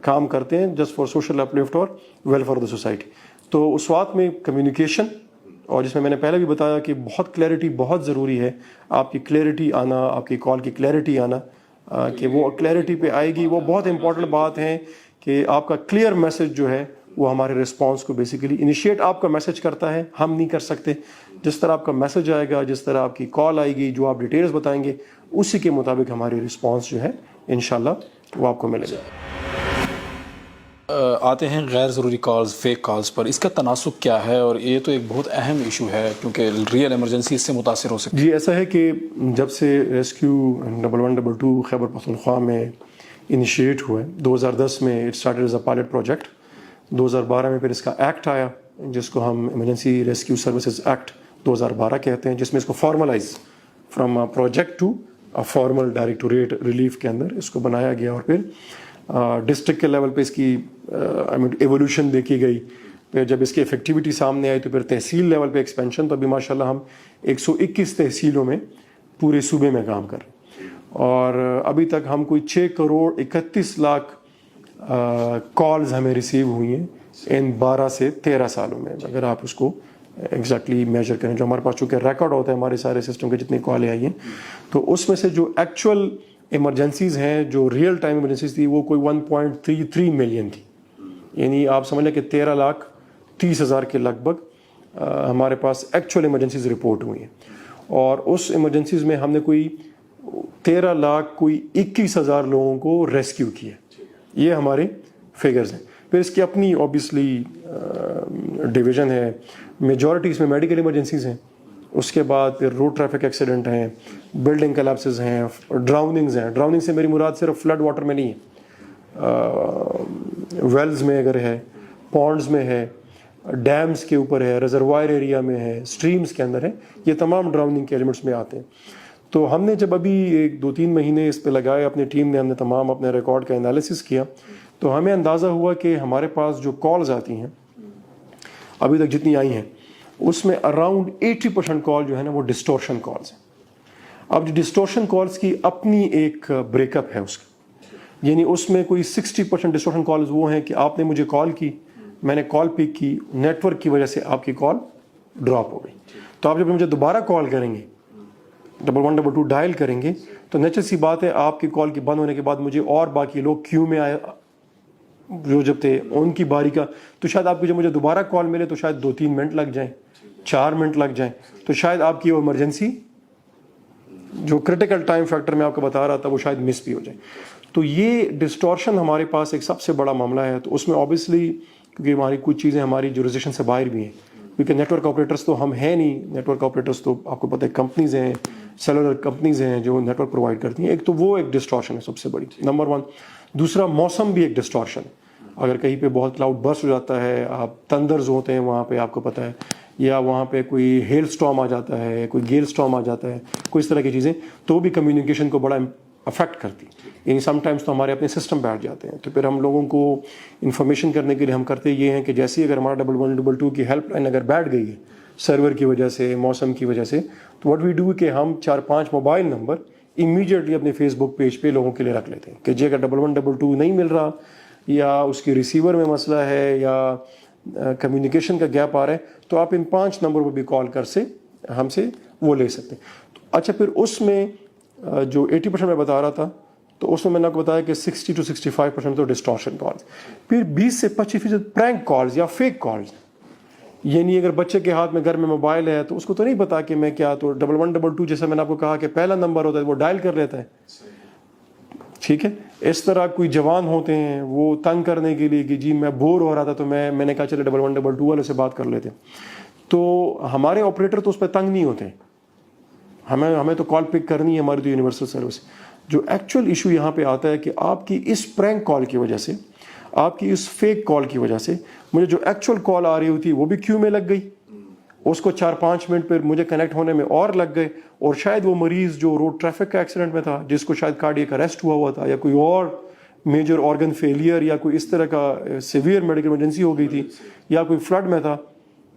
کام کرتے ہیں جسٹ فار سوشل اپلفٹ اور ویل فار دا سوسائٹی. تو اس وقت میں کمیونیکیشن, اور جس میں نے پہلے بھی بتایا کہ بہت کلیئرٹی بہت ضروری ہے, آپ کی کلیئرٹی آنا, آپ کی کال کی کلیئرٹی آنا, کہ وہ کلیئرٹی پہ آئے گی, وہ بہت امپورٹنٹ بات ہے کہ آپ کا کلیئر میسج جو ہے وہ ہمارے رسپانس کو بیسیکلی انیشیٹ آپ کا میسج کرتا ہے, ہم نہیں کر سکتے. جس طرح آپ کا میسج آئے گا, جس طرح آپ کی کال آئے گی, جو آپ ڈیٹیلز بتائیں گے, اسی کے مطابق ہماری رسپانس جو ہے انشاءاللہ وہ آپ کو ملے گا. آتے ہیں غیر ضروری کالز, فیک کالز پر, اس کا تناسب کیا ہے؟ اور یہ تو ایک بہت اہم ایشو ہے کیونکہ ریئل ایمرجنسی اس سے متاثر ہو سکتی ہے. جی ایسا ہے کہ جب سے ریسکیو 1122 خیبر پختونخوا میں انیشیٹ ہوا ہے 2010 میں, it started as a pilot project. 2012 میں پھر اس کا ایکٹ آیا جس کو ہم ایمرجنسی ریسکیو سروسز ایکٹ 2012 کہتے ہیں, جس میں اس کو formalise from project to formal directorate relief کے اندر اس کو بنایا گیا, اور پھر ڈسٹرکٹ کے لیول پہ اس کی ایولیوشن دیکھی گئی. پھر جب اس کی افیکٹیوٹی سامنے آئی تو پھر تحصیل لیول پہ ایکسپینشن, تو ابھی ماشاءاللہ ہم 121 تحصیلوں میں پورے صوبے میں کام کر رہے ہیں, اور ابھی تک ہم کوئی 6 کروڑ 31 لاکھ کالز ہمیں ریسیو ہوئی ہیں ان 12 سے 13 سالوں میں, اگر آپ اس کو ایگزیکٹلی میجر کریں. جو ہمارے پاس چونکہ ریکارڈ ہوتا ہے ہمارے سارے سسٹم کے جتنی کالیں آئی ہیں, تو اس میں سے جو ایکچوئل ایمرجنسیز ہیں, جو ریئل ٹائم ایمرجنسیز تھی, وہ کوئی 1.33 ملین تھی. یعنی آپ سمجھ لیں کہ 13,30,000 کے لگ بھگ ہمارے پاس ایکچوئل ایمرجنسیز رپورٹ ہوئی ہیں, اور اس ایمرجنسیز میں ہم نے کوئی 13,21,000 لوگوں کو ریسکیو کیا. یہ ہمارے فگرز ہیں. پھر اس کی اپنی اوبیسلی ڈویژن ہے, میجورٹی اس میں میڈیکل ایمرجنسیز ہیں, اس کے بعد پھر روڈ ٹریفک ایکسیڈنٹ ہیں, بلڈنگ کلیپسز ہیں, ڈراؤننگز ہیں. ڈراؤننگ سے میری مراد صرف فلڈ واٹر میں نہیں ہے, ویلز میں اگر ہے, پونڈز میں ہے, ڈیمز کے اوپر ہے, ریزروائر ایریا میں ہے, اسٹریمز کے اندر ہے, یہ تمام ڈراؤننگ کے ایلیمنٹس میں آتے ہیں. تو ہم نے جب ابھی 1-2-3 مہینے اس پہ لگائے, اپنی ٹیم نے, ہم نے تمام اپنے ریکارڈ کا انالیسس کیا, تو ہمیں اندازہ ہوا کہ ہمارے پاس جو کالز آتی ہیں ابھی تک جتنی آئی ہیں, اس میں اراؤنڈ 80% کال جو ہے نا وہ ڈسٹورشن کالز ہیں. اب جو ڈسٹورشن کالز کی اپنی ایک بریک اپ ہے اس کا, یعنی اس میں کوئی 60% ڈسٹورشن کالز وہ ہیں کہ آپ نے مجھے کال کی, میں نے کال پک کی, نیٹ ورک کی وجہ سے آپ کی کال ڈراپ ہو گئی. تو آپ جب مجھے دوبارہ کال کریں گے, 1122 ڈائل کریں گے, تو نیچرل سی بات ہے آپ کی کال کی بند ہونے کے بعد مجھے اور باقی لوگ کیو میں آئے جو جب تھے ان کی باری کا, تو شاید آپ کی جب مجھے دوبارہ کال ملے تو شاید 2-3 منٹ لگ جائیں, 4 منٹ لگ جائیں, تو شاید آپ کی وہ ایمرجنسی جو کرٹیکل ٹائم فیکٹر میں آپ کو بتا رہا تھا وہ شاید مس بھی ہو جائے. تو یہ ڈسٹورشن ہمارے پاس ایک سب سے بڑا معاملہ ہے. تو اس میں اوبیسلی کیونکہ ہماری کچھ چیزیں ہماری جورسڈکشن سے باہر بھی ہیں, کیونکہ نیٹ ورک آپریٹرس تو ہم ہیں نہیں. نیٹ ورک آپریٹرس تو آپ کو پتہ ہے کمپنیز ہیں, سیلولر کمپنیز ہیں جو نیٹ ورک پرووائڈ کرتی ہیں. ایک تو وہ ایک ڈسٹورشن ہے سب سے بڑی, نمبر 1. دوسرا موسم بھی ایک ڈسٹورشن ہے. اگر کہیں پہ بہت کلاؤڈ برسٹ ہو جاتا ہے, آپ تندرز ہوتے ہیں وہاں پہ, آپ کو پتہ ہے, یا وہاں پہ کوئی ہیل سٹارم آ جاتا ہے, کوئی گیل سٹارم آ جاتا ہے, کوئی اس طرح کی چیزیں, تو بھی کمیونیکیشن کو بڑا افیکٹ کرتی. یعنی سم ٹائمس تو ہمارے اپنے سسٹم بیٹھ جاتے ہیں. تو پھر ہم لوگوں کو انفارمیشن کرنے کے لیے ہم کرتے یہ ہیں کہ جیسے ہی اگر ہمارا 1122 کی ہیلپ لائن اگر بیٹھ گئی ہے سرور کی وجہ سے, موسم کی وجہ سے, تو واٹ وی ڈو کہ ہم 4-5 موبائل نمبر امیڈیٹلی اپنے فیس بک پیج پہ لوگوں کے لیے رکھ لیتے ہیں کہ جی اگر 1122 نہیں مل رہا, یا اس کی ریسیور میں مسئلہ ہے, یا کمیونیکیشن کا گیپ آ رہا ہے, تو آپ ان 5 نمبر پر بھی کال کر سے ہم سے وہ لے سکتے ہیں. اچھا پھر اس میں جو 80% میں بتا رہا تھا تو اس میں نے آپ کو بتایا کہ 60 to 65% تو ڈسٹورشن کالز, پھر 20 سے 25% پرینک کالز یا فیک کالز. یعنی اگر بچے کے ہاتھ میں گھر میں موبائل ہے تو اس کو تو نہیں پتا کہ میں کیا, تو 1122 جیسا میں نے آپ کو کہا کہ پہلا نمبر ہوتا ہے وہ ڈائل کر لیتا ہے. ٹھیک ہے, اس طرح کوئی جوان ہوتے ہیں وہ تنگ کرنے کے لیے کہ جی میں بور ہو رہا تھا تو میں نے کہا چلے 1122 والے سے بات کر لیتے. تو ہمارے آپریٹر تو اس پہ تنگ نہیں ہوتے, ہمیں تو کال پک کرنی ہے, ہماری تو یونیورسل سروس. جو ایکچوئل ایشو یہاں پہ آتا ہے کہ آپ کی اس پرینک کال کی وجہ سے, آپ کی اس فیک کال کی وجہ سے مجھے جو ایکچوئل کال آ رہی ہوتی وہ بھی کیو میں لگ گئی, اس کو 4-5 منٹ پھر مجھے کنیکٹ ہونے میں اور لگ گئے, اور شاید وہ مریض جو روڈ ٹریفک کا ایکسیڈنٹ میں تھا, جس کو شاید کارڈیک اریسٹ ہوا تھا, یا کوئی اور میجر آرگن فیلئر یا کوئی اس طرح کا سیویئر میڈیکل ایمرجنسی ہو گئی تھی, یا کوئی فلڈ میں تھا,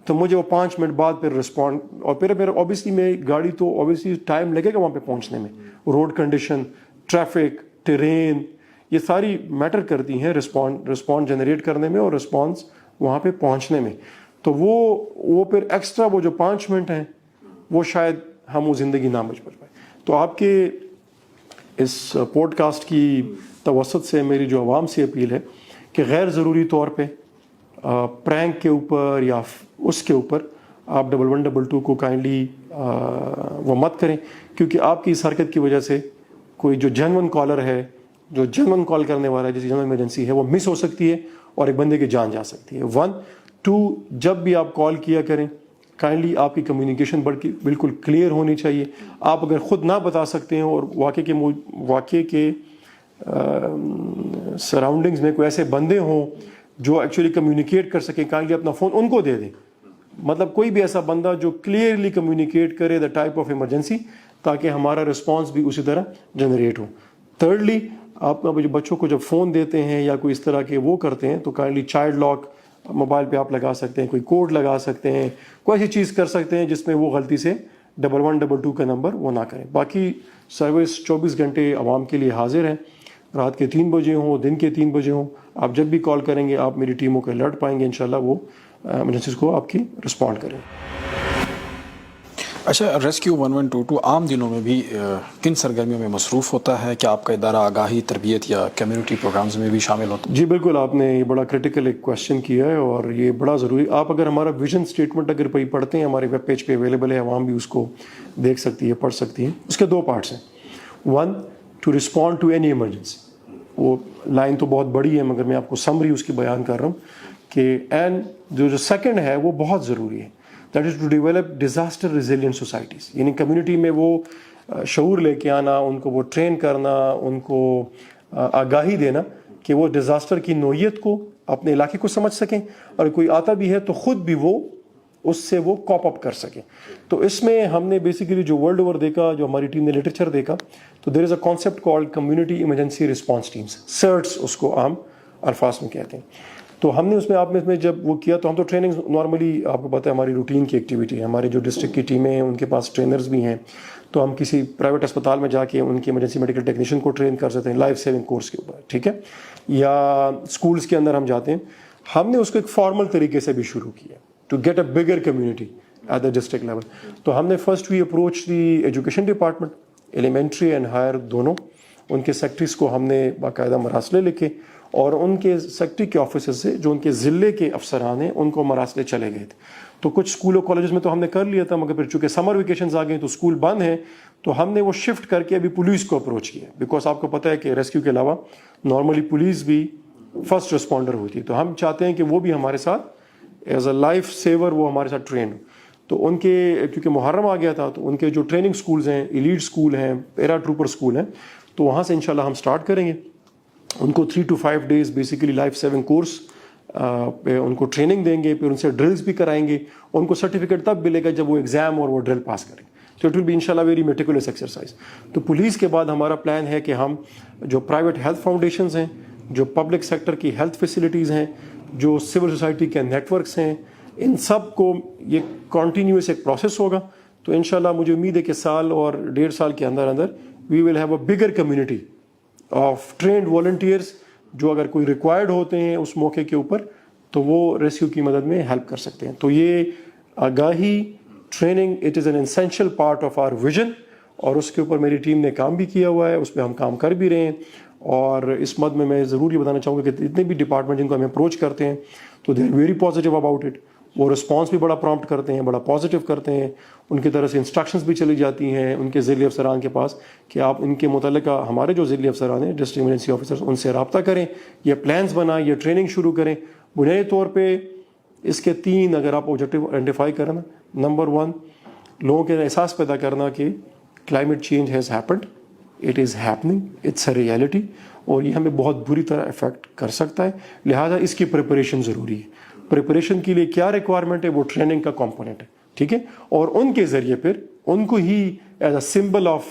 تو مجھے وہ 5 منٹ بعد پھر رسپونڈ, اور پھر اوبیسلی میں گاڑی تو اوبیسلی ٹائم لگے گا وہاں پہ پہنچنے میں, روڈ کنڈیشن, ٹریفک, ٹرین, یہ ساری میٹر کرتی ہیں رسپونس جنریٹ کرنے میں اور رسپانس وہاں پہ پہنچنے میں. تو وہ پھر ایکسٹرا وہ جو 5 منٹ ہیں وہ شاید ہم وہ زندگی نہ بچ پائے. تو آپ کے اس پوڈ کاسٹ کی توسط سے میری جو عوام سے اپیل ہے کہ غیر ضروری طور پہ پرینک کے اوپر یا اس کے اوپر آپ 1122 کو کائنڈلی وہ مت کریں, کیونکہ آپ کی اس حرکت کی وجہ سے کوئی جو جینون کالر ہے, جو جینون کال کرنے والا ہے, جس جنرل ایمرجنسی ہے, وہ مس ہو سکتی ہے اور ایک بندے کی جان جا سکتی ہے. 1 2 جب بھی آپ کال کیا کریں کائنڈلی آپ کی کمیونیکیشن بالکل کلیئر ہونی چاہیے. آپ اگر خود نہ بتا سکتے ہیں اور واقعے کے سراؤنڈنگز میں کوئی ایسے بندے ہوں جو ایکچولی کمیونیکیٹ کر سکیں, کائنڈلی اپنا فون ان کو دے دیں. مطلب کوئی بھی ایسا بندہ جو کلیئرلی کمیونیکیٹ کرے دا ٹائپ آف ایمرجنسی, تاکہ ہمارا رسپانس بھی اسی طرح جنریٹ ہو. تھرڈلی, آپ بچوں کو جب فون دیتے ہیں یا کوئی اس طرح کے وہ کرتے ہیں تو کائنڈلی چائلڈ لاک موبائل پہ آپ لگا سکتے ہیں, کوئی کوڈ لگا سکتے ہیں, کوئی ایسی چیز کر سکتے ہیں جس میں وہ غلطی سے 1122 کا نمبر وہ نہ کریں. باقی سروس 24 گھنٹے عوام کے لیے حاضر ہے, رات کے 3 بجے ہوں, دن کے 3 بجے ہوں, آپ جب بھی کال کریں گے آپ میری ٹیموں کو الرٹ پائیں گے, انشاءاللہ وہ ایمرجنسیز کو آپ کی رسپونڈ کریں. اچھا, ریسکیو 1122 عام دنوں میں بھی کن سرگرمیوں میں مصروف ہوتا ہے؟ کیا آپ کا ادارہ آگاہی, تربیت یا کمیونٹی پروگرامز میں بھی شامل ہوتا ہے؟ جی بالکل, آپ نے یہ بڑا کرٹیکل ایک کویشچن کیا ہے اور یہ بڑا ضروری. آپ اگر ہمارا ویژن اسٹیٹمنٹ اگر پڑھتے ہیں, ہمارے ویب پیج پہ اویلیبل ہے, عوام بھی اس کو دیکھ سکتی ہے, پڑھ سکتی ہے. اس کے 2 پارٹس ہیں. 1 to respond to any emergency. وہ لائن تو بہت بڑی ہے مگر میں آپ کو سمری اس کی بیان کر رہا ہوں کہ اینڈ جو سیکنڈ ہے وہ بہت ضروری ہے, that is to develop disaster resilient societies. یعنی کمیونٹی میں وہ شعور لے کے آنا, ان کو وہ ٹرین کرنا, ان کو آگاہی دینا کہ وہ ڈیزاسٹر کی نوعیت کو, اپنے علاقے کو سمجھ سکیں, اور کوئی آتا بھی ہے تو خود بھی وہ اس سے وہ کاپ اپ کر سکیں. تو اس میں ہم نے بیسیکلی جو ورلڈ اوور دیکھا, جو ہماری ٹیم نے لٹریچر دیکھا, تو there is a concept called community emergency response teams, CERTs اس کو عام الفاظ میں کہتے ہیں. تو ہم نے اس میں جب وہ کیا تو ہم تو ٹریننگ نارملی آپ کو پتہ ہے ہماری روٹین کی ایکٹیویٹی ہے. ہماری جو ڈسٹرکٹ کی ٹیمیں ہیں ان کے پاس ٹرینرز بھی ہیں, تو ہم کسی پرائیویٹ اسپتال میں جا کے ان کے ایمرجنسی میڈیکل ٹیکنیشین کو ٹرین کر سکتے ہیں لائف سیونگ کورس کے اوپر, ٹھیک ہے, یا اسکولس کے اندر ہم جاتے ہیں. ہم نے اس کو ایک فارمل طریقے سے بھی شروع کیا to get a bigger community at the district level. تو ہم نے first we approach the education department, elementary and higher دونوں, ان کے سیکٹریز کو ہم نے باقاعدہ مراسلے لکھے, اور ان کے سیکٹری کے آفیسر سے جو ان کے ضلع کے افسران ہیں ان کو مراسلے چلے گئے تھے. تو کچھ اسکول اور کالجز میں تو ہم نے کر لیا تھا, مگر پھر چونکہ سمر ویکیشنز آ گئے تو اسکول بند ہیں, تو ہم نے وہ شفٹ کر کے ابھی پولیس کو اپروچ کیا, بیکاز آپ کو پتہ ہے کہ ریسکیو کے علاوہ نارملی پولیس بھی فرسٹ رسپونڈر ہوتی ہے. تو ہم چاہتے ہیں کہ وہ بھی ہمارے ساتھ ایز اے لائف سیور وہ ہمارے ساتھ ٹرین ہو. تو ان کے کیونکہ محرم آ گیا تھا تو ان کے جو ٹریننگ اسکولز ہیں, ایلیٹ اسکول ہیں, پیرا ٹروپر اسکول ہیں, تو وہاں سے انشاءاللہ ہم سٹارٹ کریں گے. ان کو 3 to 5 days basically life saving course پہ ان کو ٹریننگ دیں گے, پھر ان سے ڈرلز بھی کرائیں گے. ان کو سرٹیفکیٹ تب ملے گا جب وہ ایگزام اور وہ ڈرل پاس کریں. تو اٹ ول بی انشاءاللہ ویری میٹیکولس ایکسرسائز. تو پولیس کے بعد ہمارا پلان ہے کہ ہم جو پرائیویٹ ہیلتھ فاؤنڈیشنز ہیں, جو پبلک سیکٹر کی ہیلتھ فیسلٹیز ہیں, جو سول سوسائٹی کے نیٹ ورکس ہیں, ان سب کو یہ کنٹینیوس ایک پروسیس ہوگا. تو انشاءاللہ مجھے امید ہے کہ سال اور 1.5 سال کے اندر we will have a bigger community of trained volunteers, جو اگر کوئی ریکوائرڈ ہوتے ہیں اس موقع کے اوپر تو وہ ریسکیو کی مدد میں ہیلپ کر سکتے ہیں. تو یہ آگاہی training it is an essential part of our vision, اور اس کے اوپر میری ٹیم نے کام بھی کیا ہوا ہے, اس پہ ہم کام کر بھی رہے ہیں. اور اس مد میں ضرور یہ بتانا چاہوں گا کہ جتنے بھی ڈپارٹمنٹ جن کو ہم اپروچ کرتے ہیں تو they are very positive about it. وہ رسپانس بھی بڑا پرومپٹ کرتے ہیں, بڑا پازیٹیو کرتے ہیں. ان کی طرف سے انسٹرکشنز بھی چلی جاتی ہیں ان کے ذیلی افسران کے پاس کہ آپ ان کے متعلقہ ہمارے جو ذیلی افسران ہیں ڈسٹرکٹ ایمرجنسی آفیسرز, ان سے رابطہ کریں, یہ پلانز بنائیں, یہ ٹریننگ شروع کریں. بنیادی طور پہ اس کے 3 اگر آپ آبجیکٹیو آئیڈینٹیفائی کریں نا, نمبر 1 لوگوں کے احساس پیدا کرنا کہ climate change has happened, it is happening, it's a reality, اور یہ ہمیں بہت بری طرح افیکٹ کر سکتا ہے. لہٰذا اس کی پریپریشن ضروری ہے. پریپریشن کے لیے کیا ریکوائرمنٹ ہے, وہ ٹریننگ کا کمپوننٹ ہے, ٹھیک ہے. اور ان کے ذریعے پھر ان کو ہی as a symbol of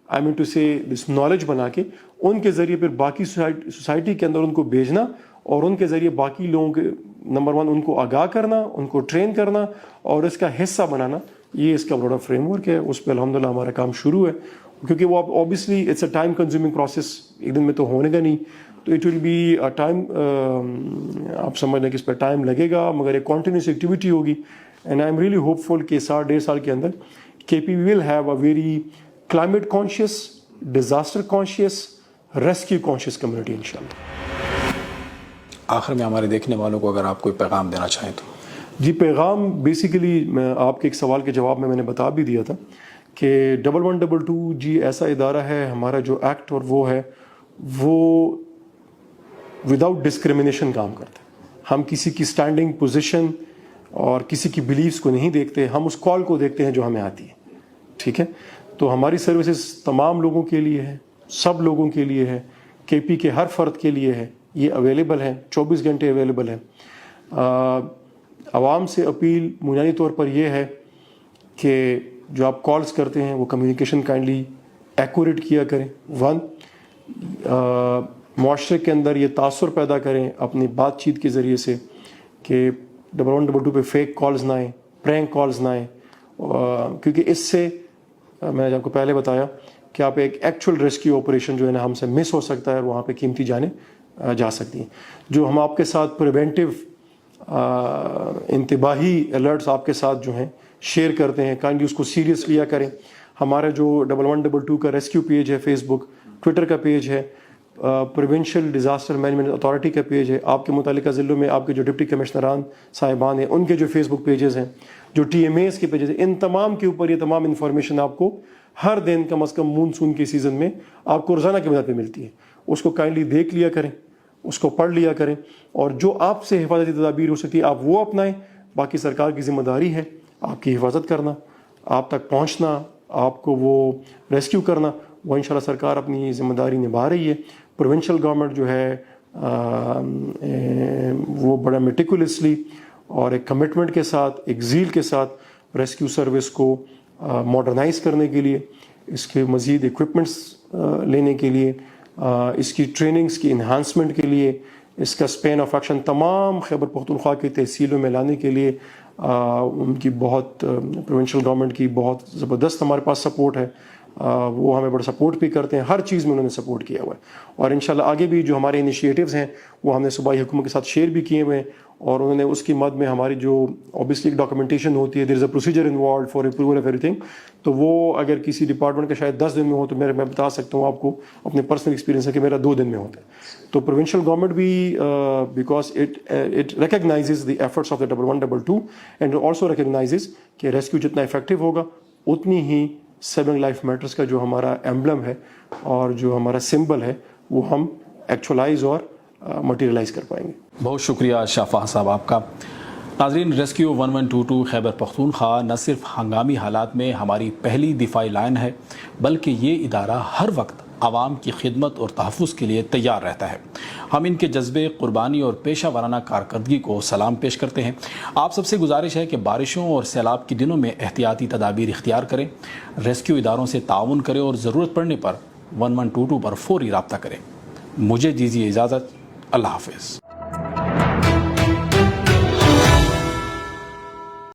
I mean to say this knowledge بنا کے ان کے ذریعے پھر باقی سوسائٹی کے اندر ان کو بھیجنا, اور ان کے ذریعے باقی لوگوں کے نمبر 1 ان کو آگاہ کرنا, ان کو ٹرین کرنا اور اس کا حصہ بنانا. یہ اس کا بڑا فریم ورک ہے. اس پہ الحمدللہ ہمارا کام شروع ہے, کیونکہ وہ obviously it's a time consuming process, ایک دن میں تو ہونے گا نہیں. تو it will be a time, آپ سمجھ لیں کہ اس پہ ٹائم لگے گا, مگر ایک کنٹینیوس ایکٹیویٹی ہوگی. And I am really hopeful کہ 1.5 سال کے اندر K P will have a very climate conscious, disaster conscious, rescue conscious community انشاءاللہ. آخر میں ہمارے دیکھنے والوں کو اگر آپ کوئی پیغام دینا چاہیں تو. جی, پیغام بیسیکلی میں آپ کے ایک سوال کے جواب میں نے بتا بھی دیا تھا کہ 1122 جی ایسا ادارہ ہے ہمارا جو ایکٹ اور وہ ہے وہ وداؤٹ ڈسکریمنیشن کام کرتا ہے. ہم کسی کی اسٹینڈنگ پوزیشن اور کسی کی بلیفس کو نہیں دیکھتے, ہم اس کال کو دیکھتے ہیں جو ہمیں آتی ہے, ٹھیک ہے. تو ہماری سروسز تمام لوگوں کے لیے ہے, سب لوگوں کے لیے ہے, کے پی کے ہر فرد کے لیے ہے. یہ اویلیبل ہے, 24 گھنٹے اویلیبل ہے. عوام سے اپیل بنیادی طور پر یہ ہے کہ جو آپ کالز کرتے ہیں وہ کمیونیکیشن کائنڈلی ایکوریٹ کیا کریں. 1 معاشرے کے اندر یہ تاثر پیدا کریں اپنی بات چیت کے ذریعے سے کہ 1122 پہ فیک کالز نہ آئیں, پرینک کالز نہ آئیں, کیونکہ اس سے میں نے آپ کو پہلے بتایا کہ آپ ایک ایکچوئل ریسکیو آپریشن جو ہے نا ہم سے مس ہو سکتا ہے اور وہاں پہ قیمتی جانیں جا سکتی ہیں. جو ہم آپ کے ساتھ پریونٹیو انتباہی الرٹس آپ کے ساتھ جو ہیں شیئر کرتے ہیں, کائنڈلی اس کو سیریس لیا کریں. ہمارا جو 1122 کا ریسکیو پیج ہے فیس بک, ٹویٹر کا پیج ہے, پروونشل ڈیزاسٹر مینجمنٹ اتھارٹی کا پیج ہے, آپ کے متعلقہ ضلعوں میں آپ کے جو ڈپٹی کمشنران صاحبان ہیں ان کے جو فیس بک پیجز ہیں, جو ٹی ایم ایز کے پیجز ہیں, ان تمام کے اوپر یہ تمام انفارمیشن آپ کو ہر دن کم از کم مونسون کے سیزن میں آپ کو روزانہ کی بنیاد پہ ملتی ہے. اس کو کائنڈلی دیکھ لیا کریں, اس کو پڑھ لیا کریں, اور جو آپ سے حفاظتی تدابیر ہو سکتی ہے آپ وہ اپنائیں. باقی سرکار کی ذمہ داری ہے آپ کی حفاظت کرنا, آپ تک پہنچنا, آپ کو وہ ریسکیو کرنا. وہ انشاءاللہ سرکار اپنی ذمہ داری نبھا رہی ہے. پروونشل گورنمنٹ جو ہے وہ بڑا میٹیکولسلی اور ایک کمٹمنٹ کے ساتھ, ایک زیل کے ساتھ ریسکیو سروس کو ماڈرنائز کرنے کے لیے, اس کے مزید ایکوپمنٹس لینے کے لیے, اس کی ٹریننگز کی انہانسمنٹ کے لیے, اس کا اسپین آف ایکشن تمام خیبر پختونخوا کی تحصیلوں میں لانے کے لیے ان کی بہت پروونشل گورنمنٹ کی بہت زبردست ہمارے پاس سپورٹ ہے. وہ ہمیں بڑا سپورٹ بھی کرتے ہیں, ہر چیز میں انہوں نے سپورٹ کیا ہوا ہے. اور انشاءاللہ آگے بھی جو ہمارے انیشیٹیوز ہیں وہ ہم نے صوبائی حکومت کے ساتھ شیئر بھی کیے ہوئے ہیں, اور انہوں نے اس کی مد میں ہماری جو اوبیسلی ایک ڈاکومنٹیشن ہوتی ہے, there is a procedure involved for approval of everything, تو وہ اگر کسی ڈپارٹمنٹ کا شاید 10 دن میں ہو تو میں بتا سکتا ہوں آپ کو اپنے پرسنل ایکسپیرینس ہے کہ میرا 2 دن میں ہوتا ہے. تو پروونشل گورنمنٹ بھی because it recognises the efforts of the 1122 and also recognises کہ ریسکیو جتنا افیکٹو ہوگا اتنی ہی سیونگ لائف میٹرز کا جو ہمارا ایمبلم ہے اور جو ہمارا سمبل ہے وہ ہم ایکچولائز اور مٹیریلائز کر پائیں گے. بہت شکریہ شاہ فہد صاحب آپ کا. ناظرین, ریسکیو 1122 خیبر پختونخوا نہ صرف ہنگامی حالات میں ہماری پہلی دفاعی لائن ہے بلکہ یہ ادارہ ہر وقت عوام کی خدمت اور تحفظ کے لیے تیار رہتا ہے. ہم ان کے جذبے, قربانی اور پیشہ ورانہ کارکردگی کو سلام پیش کرتے ہیں. آپ سب سے گزارش ہے کہ بارشوں اور سیلاب کے دنوں میں احتیاطی تدابیر اختیار کریں, ریسکیو اداروں سے تعاون کریں اور ضرورت پڑنے پر 1122 پر فوری رابطہ کریں. مجھے دیجیے اجازت. اللہ حافظ.